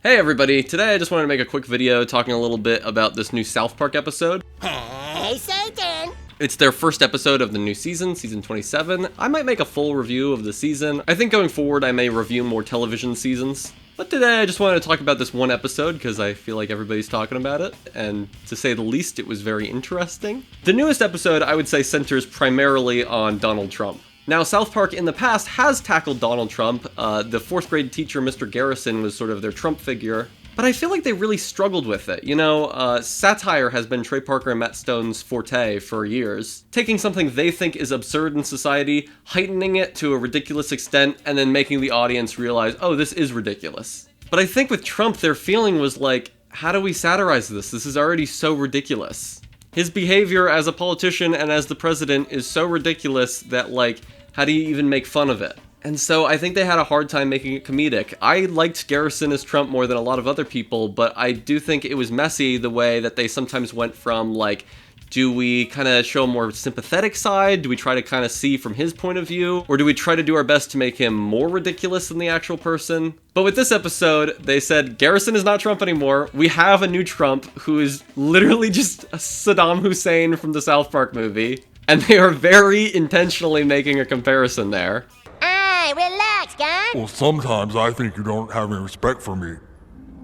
Hey everybody, today I just wanted to make a quick video talking a little bit about this new South Park episode. Hey, Satan! It's their first episode of the new season, season 27. I might make a full review of the season. I think going forward I may review more television seasons. But today I just wanted to talk about this one episode because I feel like everybody's talking about it, and to say the least, it was very interesting. The newest episode, I would say, centers primarily on Donald Trump. Now, South Park in the past has tackled Donald Trump. The fourth grade teacher, Mr. Garrison, was sort of their Trump figure. But I feel like they really struggled with it. You know, satire has been Trey Parker and Matt Stone's forte for years. Taking something they think is absurd in society, heightening it to a ridiculous extent, and then making the audience realize, oh, this is ridiculous. But I think with Trump, their feeling was like, how do we satirize this? This is already so ridiculous. His behavior as a politician and as the president is so ridiculous that, like, how do you even make fun of it? And so I think they had a hard time making it comedic. I liked Garrison as Trump more than a lot of other people, but I do think it was messy the way that they sometimes went from, like, do we kind of show a more sympathetic side? Do we try to kind of see from his point of view? Or do we try to do our best to make him more ridiculous than the actual person? But with this episode, they said, Garrison is not Trump anymore. We have a new Trump who is literally just a Saddam Hussein from the South Park movie. And they are very intentionally making a comparison there. Hey, relax, guy. Well, sometimes I think you don't have any respect for me.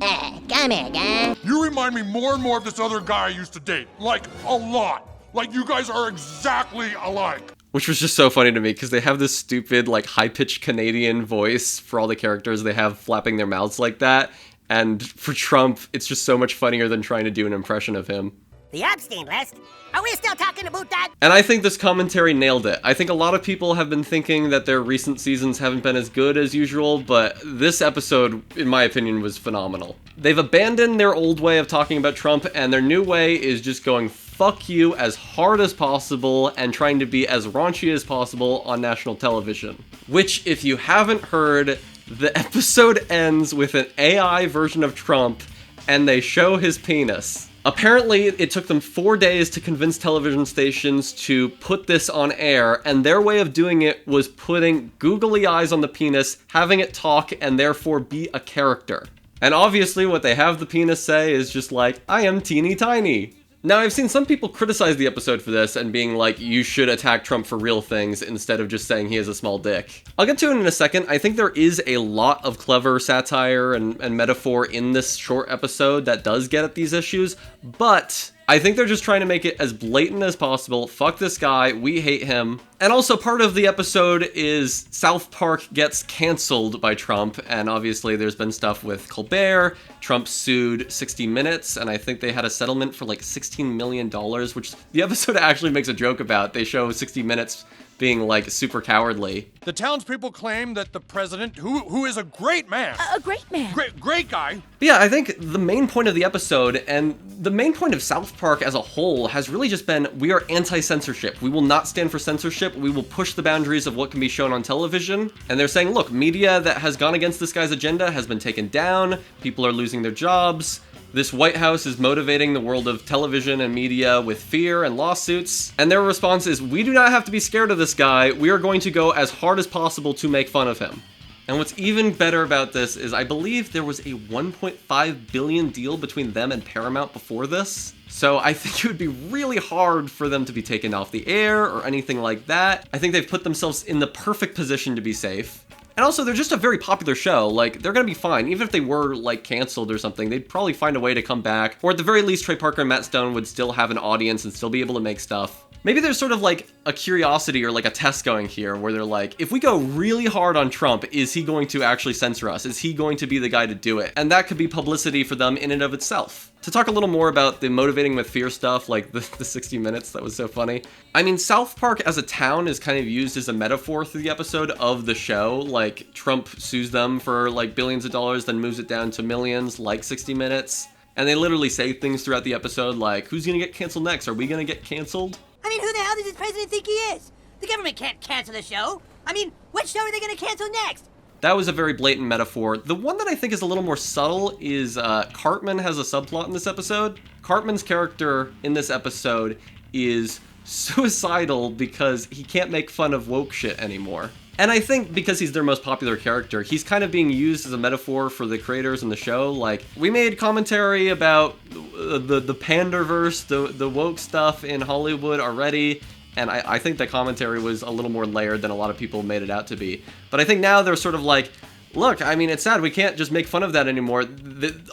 Come here, guy. You remind me more and more of this other guy I used to date. Like, a lot. Like, you guys are exactly alike. Which was just so funny to me, because they have this stupid, like, high-pitched Canadian voice for all the characters they have flapping their mouths like that. And for Trump, it's just so much funnier than trying to do an impression of him. The Epstein list? Are we still talking about that? And I think this commentary nailed it. I think a lot of people have been thinking that their recent seasons haven't been as good as usual, but this episode, in my opinion, was phenomenal. They've abandoned their old way of talking about Trump, and their new way is just going fuck you as hard as possible and trying to be as raunchy as possible on national television. Which, if you haven't heard, the episode ends with an AI version of Trump, and they show his penis. Apparently, it took them 4 days to convince television stations to put this on air, and their way of doing it was putting googly eyes on the penis, having it talk, and therefore be a character. And obviously, what they have the penis say is just like, I am teeny tiny. Now, I've seen some people criticize the episode for this and being like, you should attack Trump for real things instead of just saying he has a small dick. I'll get to it in a second. I think there is a lot of clever satire and metaphor in this short episode that does get at these issues, but I think they're just trying to make it as blatant as possible. Fuck this guy, we hate him. And also part of the episode is South Park gets canceled by Trump, and obviously there's been stuff with Colbert. Trump sued 60 Minutes, and I think they had a settlement for like $16 million, which the episode actually makes a joke about. They show 60 Minutes being like super cowardly. The townspeople claim that the president, who is a great man. A great man. Great guy. But yeah, I think the main point of the episode and the main point of South Park as a whole has really just been, we are anti-censorship. We will not stand for censorship. We will push the boundaries of what can be shown on television. And they're saying, look, media that has gone against this guy's agenda has been taken down. People are losing their jobs. This White House is motivating the world of television and media with fear and lawsuits. And their response is, we do not have to be scared of this guy. We are going to go as hard as possible to make fun of him. And what's even better about this is I believe there was a $1.5 billion deal between them and Paramount before this. So I think it would be really hard for them to be taken off the air or anything like that. I think they've put themselves in the perfect position to be safe. And also, they're just a very popular show. Like, they're gonna be fine. Even if they were, like, canceled or something, they'd probably find a way to come back. Or at the very least, Trey Parker and Matt Stone would still have an audience and still be able to make stuff. Maybe there's sort of like a curiosity or like a test going here where they're like, if we go really hard on Trump, is he going to actually censor us? Is he going to be the guy to do it? And that could be publicity for them in and of itself. To talk a little more about the motivating with fear stuff, like the 60 Minutes, that was so funny. I mean, South Park as a town is kind of used as a metaphor through the episode of the show. Like, Trump sues them for like billions of dollars, then moves it down to millions, like 60 Minutes. And they literally say things throughout the episode like, who's gonna get canceled next? Are we gonna get canceled? I mean, who the hell does this president think he is? The government can't cancel the show. I mean, what show are they gonna cancel next? That was a very blatant metaphor. The one that I think is a little more subtle is Cartman has a subplot in this episode. Cartman's character in this episode is suicidal because he can't make fun of woke shit anymore. And I think because he's their most popular character, he's kind of being used as a metaphor for the creators in the show. Like, we made commentary about the panderverse, the woke stuff in Hollywood already, and I think the commentary was a little more layered than a lot of people made it out to be. But I think now they're sort of like, look, I mean, it's sad. We can't just make fun of that anymore.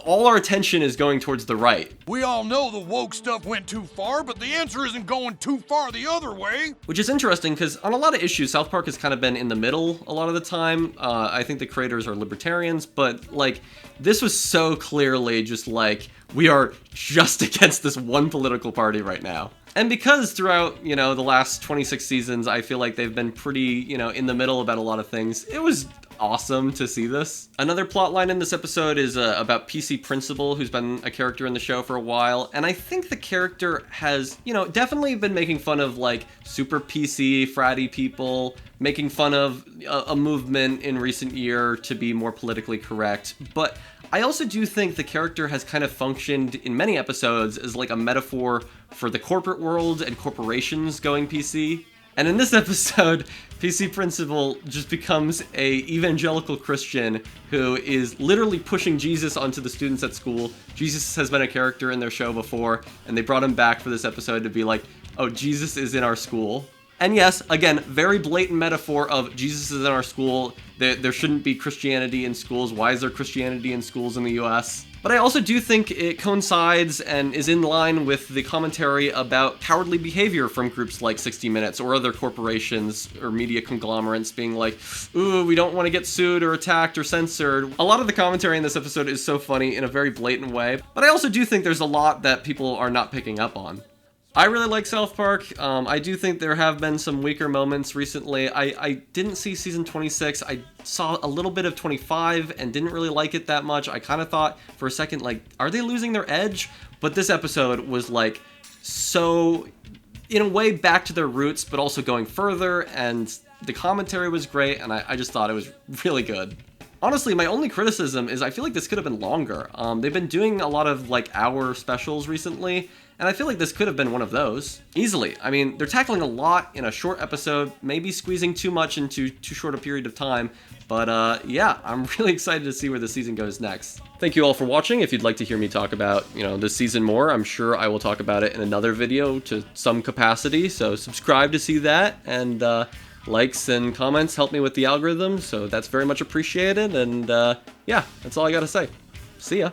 All our attention is going towards the right. We all know the woke stuff went too far, but the answer isn't going too far the other way. Which is interesting, because on a lot of issues, South Park has kind of been in the middle a lot of the time. I think the creators are libertarians, but, like, this was so clearly just like, we are just against this one political party right now. And because throughout, the last 26 seasons, I feel like they've been pretty, in the middle about a lot of things, it was awesome to see this. Another plot line in this episode is about PC Principal, who's been a character in the show for a while, and I think the character has, definitely been making fun of, like, super PC, fratty people, making fun of a movement in recent year to be more politically correct, but I also do think the character has kind of functioned in many episodes as like a metaphor for the corporate world and corporations going PC. And in this episode, PC Principal just becomes a evangelical Christian who is literally pushing Jesus onto the students at school. Jesus has been a character in their show before, and they brought him back for this episode to be like, oh, Jesus is in our school. And yes, again, very blatant metaphor of Jesus is in our school. There shouldn't be Christianity in schools. Why is there Christianity in schools in the US? But I also do think it coincides and is in line with the commentary about cowardly behavior from groups like 60 Minutes or other corporations or media conglomerates being like, ooh, we don't want to get sued or attacked or censored. A lot of the commentary in this episode is so funny in a very blatant way, but I also do think there's a lot that people are not picking up on. I really like South Park. I do think there have been some weaker moments recently. I didn't see season 26. I saw a little bit of 25 and didn't really like it that much. I kind of thought for a second, like, are they losing their edge? But this episode was like so, in a way, back to their roots, but also going further, and the commentary was great, and I just thought it was really good. Honestly, my only criticism is I feel like this could have been longer. They've been doing a lot of, like, hour specials recently, and I feel like this could have been one of those. Easily. I mean, they're tackling a lot in a short episode, maybe squeezing too much into too short a period of time, but yeah, I'm really excited to see where the season goes next. Thank you all for watching. If you'd like to hear me talk about, this season more, I'm sure I will talk about it in another video to some capacity, so subscribe to see that, and likes and comments help me with the algorithm, so that's very much appreciated, and yeah, that's all I gotta say. See ya.